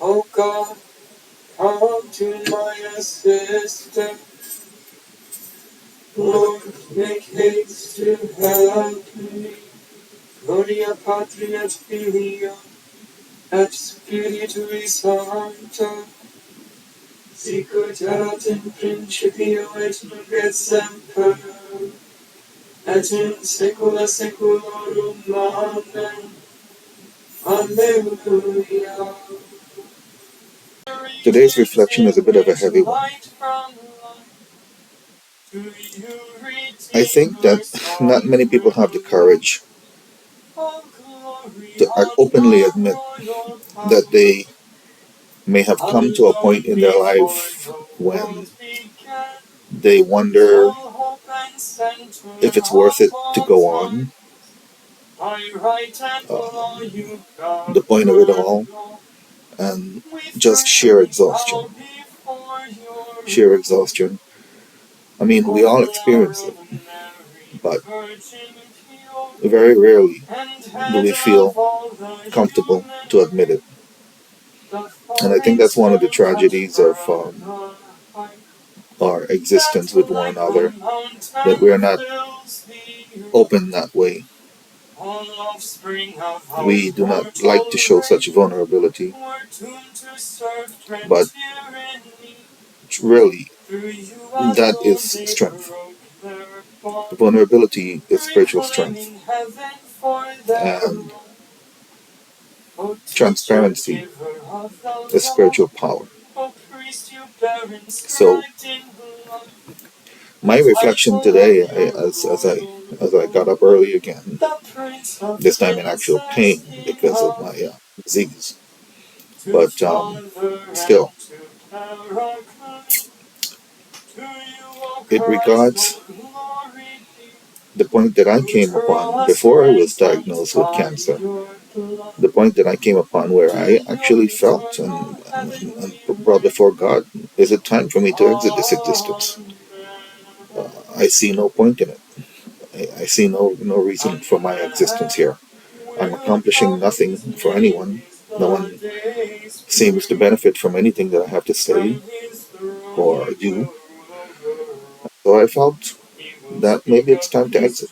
Oh God, come to my assistance. Lord, make haste to help me. Gloria Patri et Filio et Spiritui Sancto, sicut erat in principio et nunc et semper, et in saecula saeculorum. Amen. Alleluia. Today's reflection is a bit of a heavy one. I think that not many people have the courage to openly admit that they may have come to a point in their life when they wonder if it's worth it to go on. The point of it all, and just sheer exhaustion. Sheer exhaustion. I mean, we all experience it, but very rarely do we feel comfortable to admit it. And I think that's one of the tragedies of our existence with one another, that we are not open that way. We do not like to show such vulnerability, but really, that is strength. Vulnerability is spiritual strength, and transparency is spiritual power. So, my reflection today, as I got up early again, this time in actual pain because of my disease, but still, it regards the point that I came upon before I was diagnosed with cancer. The point that I came upon where I actually felt and brought before God, is it time for me to exit this existence? I see no point in it. I see no reason for my existence here. I'm accomplishing nothing for anyone. No one seems to benefit from anything that I have to say or do. So I felt that maybe it's time to exit.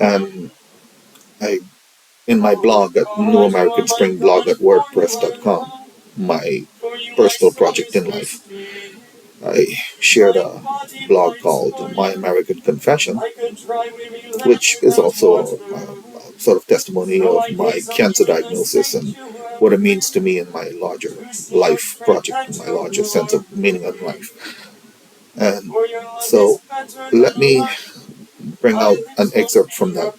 And I, in my blog at New American Spring blog at WordPress.com, my personal project in life, I shared a blog called My American Confession, which is also a sort of testimony of my cancer diagnosis and what it means to me in my larger life project, my larger sense of meaning in life. And so let me bring out an excerpt from that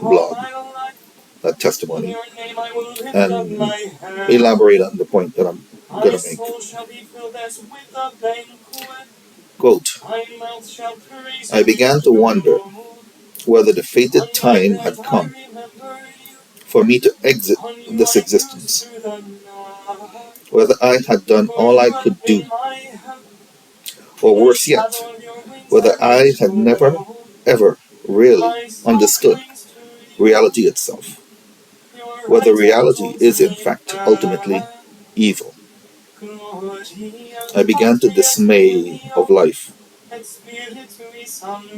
blog, that testimony, and elaborate on the point that I'm going to make. Quote, I began to wonder whether the fated time had come for me to exit this existence, whether I had done all I could do, or worse yet, whether I had never, ever really understood reality itself, whether reality is in fact ultimately evil. I began to dismay of life.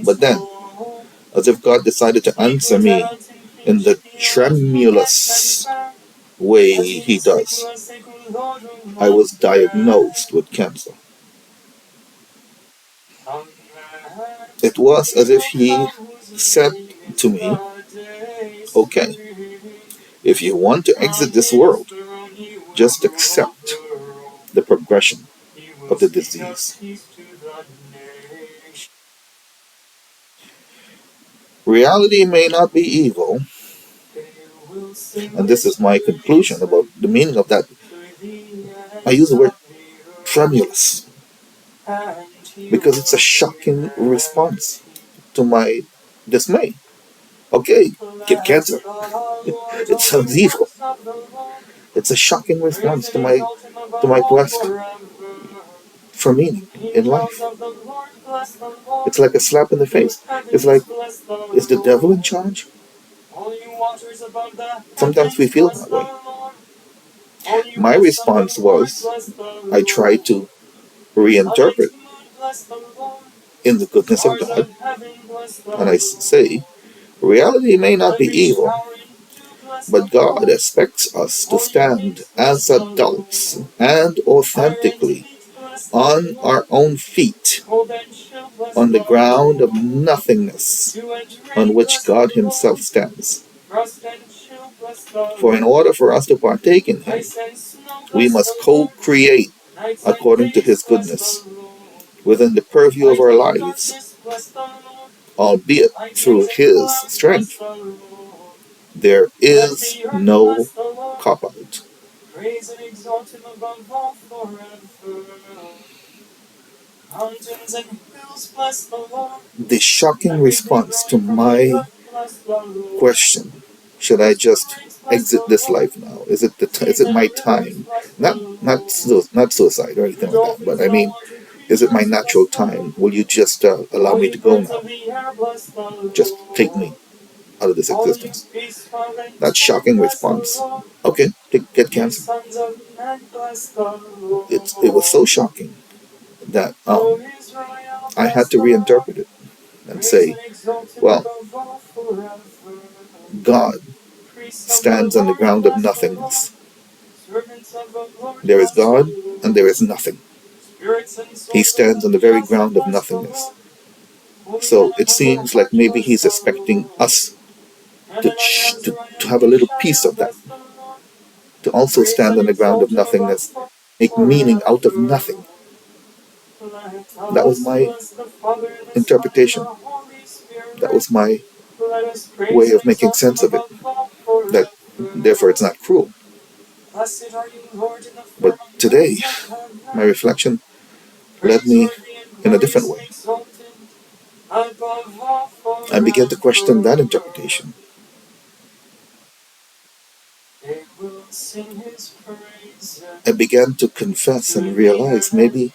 But then, as if God decided to answer me in the tremulous way He does, I was diagnosed with cancer. It was as if He said to me, okay, if you want to exit this world, just accept the progression of the disease. Reality may not be evil, and this is my conclusion about the meaning of that. I use the word tremulous because it's a shocking response to my dismay. Okay, get cancer. It sounds evil. It's a shocking response to my quest for meaning in life. It's like a slap in the face. It's like, is the devil in charge? Sometimes we feel that way. My response was, I tried to reinterpret in the goodness of God, and I say, reality may not be evil, but God expects us to stand as adults and authentically on our own feet, on the ground of nothingness on which God Himself stands. For in order for us to partake in Him, we must co-create according to His goodness within the purview of our lives, albeit through His strength. There is no cop-out. Praise and exalt Him above all forever. Mountains and hills bless the Lord. The shocking response to my question, should I just exit this life now? Is it my time? Not suicide or anything like that, but I mean, is it my natural time? Will you just allow me to go now? Just take me out of this existence. That shocking response. Okay, get cancer. It was so shocking that I had to reinterpret it and say, well, God stands on the ground of nothingness. There is God and there is nothing. He stands on the very ground of nothingness. So it seems like maybe He's expecting us to have a little piece of that, to also stand on the ground of nothingness, make meaning out of nothing. That was my interpretation. That was my way of making sense of it. That therefore it's not cruel. But today, my reflection led me in a different way. I began to question that interpretation. I began to confess and realize maybe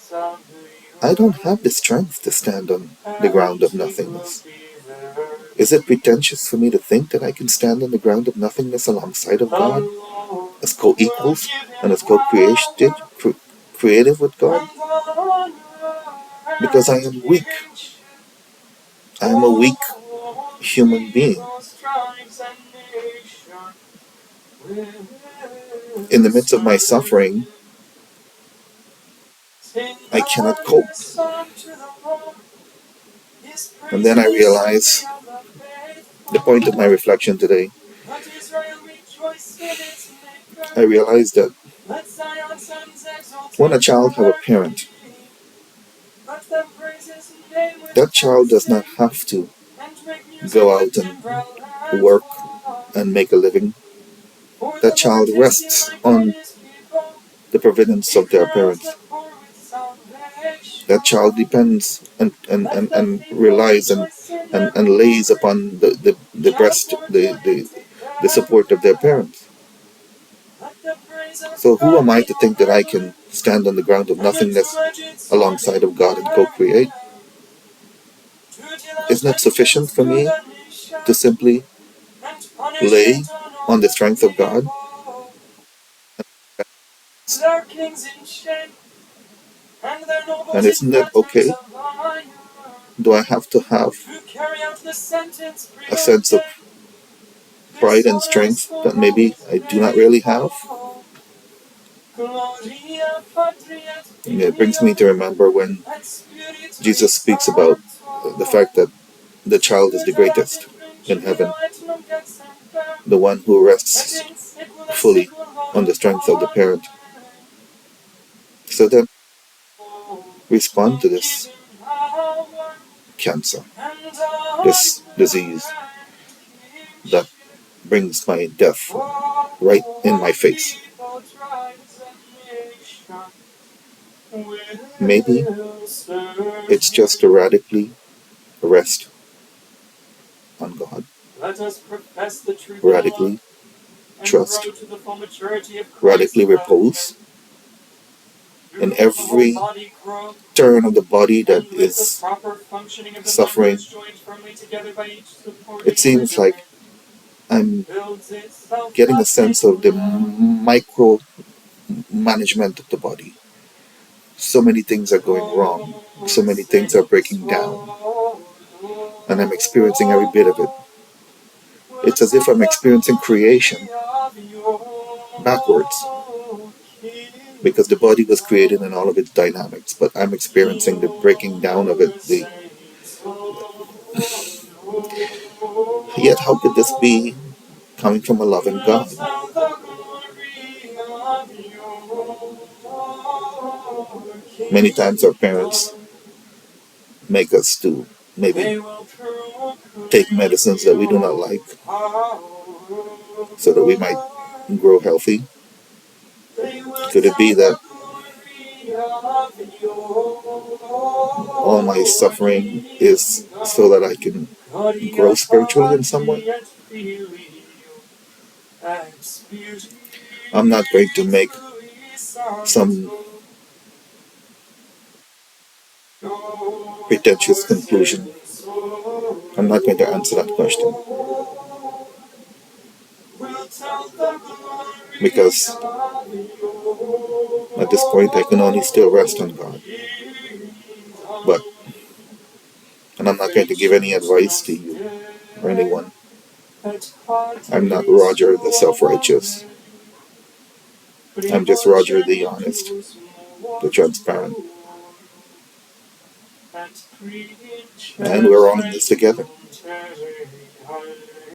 I don't have the strength to stand on the ground of nothingness. Is it pretentious for me to think that I can stand on the ground of nothingness alongside of God, as co-equals and as co-creative with God? Because I am weak. I am a weak human being. In the midst of my suffering, I cannot cope. And then I realize the point of my reflection today. I realized that when a child has a parent, that child does not have to go out and work and make a living. That child rests on the providence of their parents. That child depends and relies and lays upon the support of their parents. So who am I to think that I can stand on the ground of nothingness alongside of God and co-create? Isn't it sufficient for me to simply lay on the strength of God? And isn't that okay? Do I have to have a sense of pride and strength that maybe I do not really have? And it brings me to remember when Jesus speaks about the fact that the child is the greatest in heaven, the one who rests fully on the strength of the parent. So then, respond to this cancer, this disease that brings my death right in my face. Maybe it's just to radically rest on God, radically trust, radically repose in every turn of the body that is suffering. It seems like I'm getting a sense of the micro management of the body. So many things are going wrong. So many things are breaking down. And I'm experiencing every bit of it. It's as if I'm experiencing creation backwards. Because the body was created in all of its dynamics, but I'm experiencing the breaking down of it. Yet, how could this be coming from a loving God? Many times our parents make us to maybe take medicines that we do not like so that we might grow healthy. Could it be that all my suffering is so that I can grow spiritually in some way? I'm not going to make some pretentious conclusion. I'm not going to answer that question. Because at this point I can only still rest on God. But, and I'm not going to give any advice to you or anyone. I'm not Roger the self-righteous. I'm just Roger the honest, the transparent. And we're all in this together.